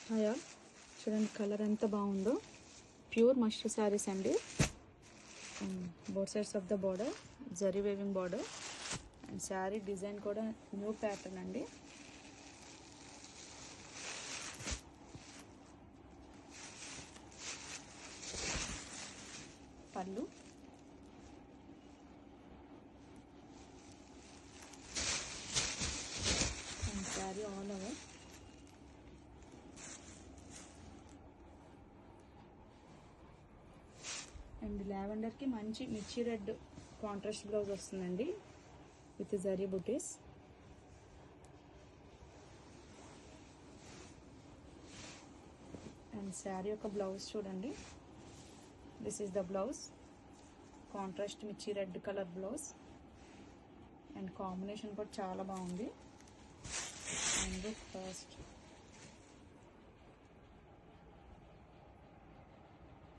Hi, చూడండి colour ఎంత బాగుందో. ప్యూర్ మష్రూ శారీస్ అండి. Both sides of the border zari weaving border and sari design కూడా న్యూ ప్యాటర్న్ అండి. పళ్ళు and sari all over. And లావెండర్కి మంచి మిర్చి రెడ్ కాంట్రాస్ట్ బ్లౌజ్ వస్తుందండి with zari butis. And sari యొక్క బ్లౌజ్ చూడండి. This is the blouse, contrast mirchi red colour blouse. And combination కూడా చాలా బాగుంది. And first